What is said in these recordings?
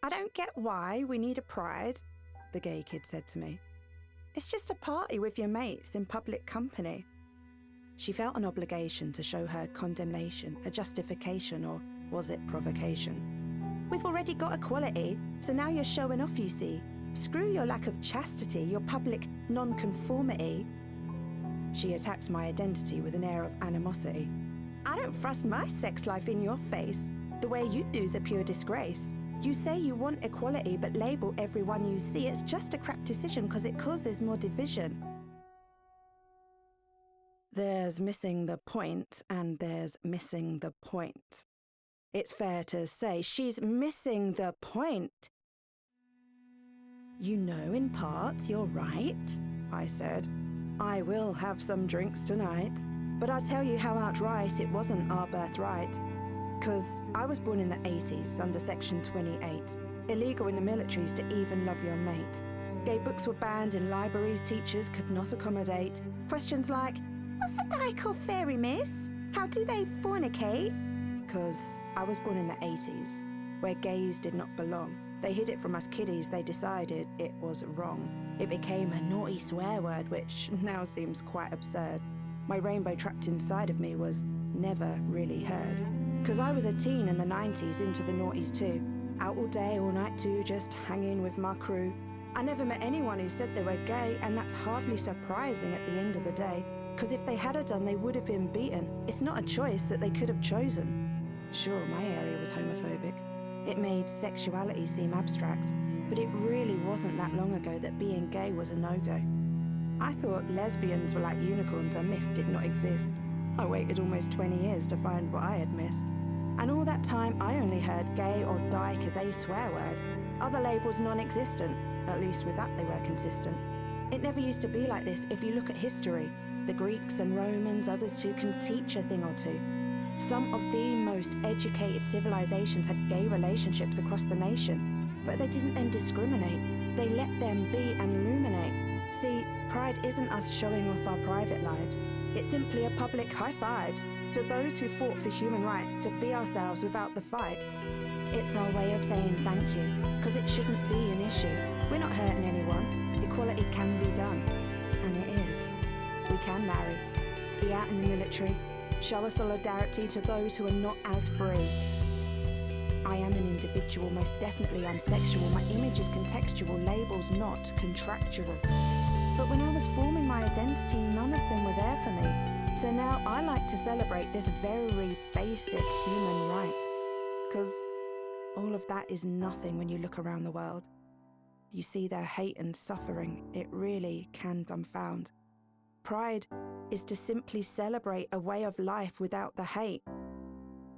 I don't get why we need a pride, the gay kid said to me. It's just a party with your mates in public company. She felt an obligation to show her condemnation, a justification, or was it provocation? We've already got equality, so now you're showing off, you see. Screw your lack of chastity, your public non-conformity. She attacked my identity with an air of animosity. I don't thrust my sex life in your face. The way you do's a pure disgrace. You say you want equality, but label everyone you see. It's just a crap decision because it causes more division. There's missing the point, and there's missing the point. It's fair to say she's missing the point. You know, in part, you're right, I said. I will have some drinks tonight, but I'll tell you how outright it wasn't our birthright. 'Cause I was born in the 80s under Section 28. Illegal in the militaries to even love your mate. Gay books were banned in libraries teachers could not accommodate. Questions like, what's a dyke or fairy, miss? How do they fornicate? 'Cause I was born in the 80s, where gays did not belong. They hid it from us kiddies, they decided it was wrong. It became a naughty swear word, which now seems quite absurd. My rainbow trapped inside of me was never really heard. 'Cause I was a teen in the 90s into the noughties too. Out all day, all night too, just hanging with my crew. I never met anyone who said they were gay, and that's hardly surprising at the end of the day. 'Cause if they had it done, they would have been beaten. It's not a choice that they could have chosen. Sure, my area was homophobic. It made sexuality seem abstract, but it really wasn't that long ago that being gay was a no-go. I thought lesbians were like unicorns, a myth did not exist. I waited almost 20 years to find what I had missed. And all that time, I only heard gay or dyke as a swear word. Other labels non-existent, at least with that they were consistent. It never used to be like this if you look at history. The Greeks and Romans, others too, can teach a thing or two. Some of the most educated civilizations had gay relationships across the nation, but they didn't then discriminate. They let them be and illuminate. See, pride isn't us showing off our private lives. It's simply a public high fives to those who fought for human rights to be ourselves without the fights. It's our way of saying thank you, because it shouldn't be an issue. We're not hurting anyone. Equality can be done, and it is. We can marry, be out in the military, show our solidarity to those who are not as free. I am an individual, most definitely I'm sexual. My image is contextual, labels not contractual. But when I was forming my identity, none of them were there for me. So now I like to celebrate this very basic human right. Because all of that is nothing when you look around the world. You see their hate and suffering, it really can dumbfound. Pride is to simply celebrate a way of life without the hate.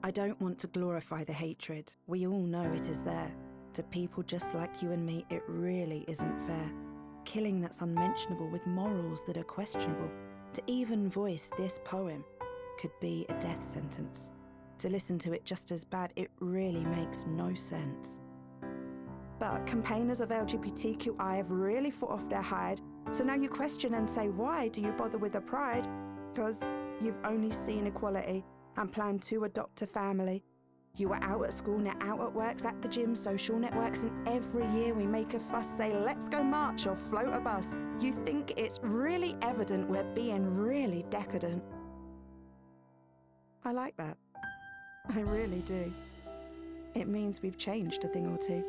I don't want to glorify the hatred. We all know it is there. To people just like you and me, it really isn't fair. Killing that's unmentionable with morals that are questionable. To even voice this poem could be a death sentence. To listen to it just as bad, it really makes no sense. But campaigners of LGBTQIA have really fought off their hide, so now you question and say, why do you bother with the pride? Because you've only seen equality and plan to adopt a family. You were out at school, now out at works, at the gym, social networks, and every year we make a fuss, say, let's go march or float a bus. You think it's really evident we're being really decadent. I like that. I really do. It means we've changed a thing or two.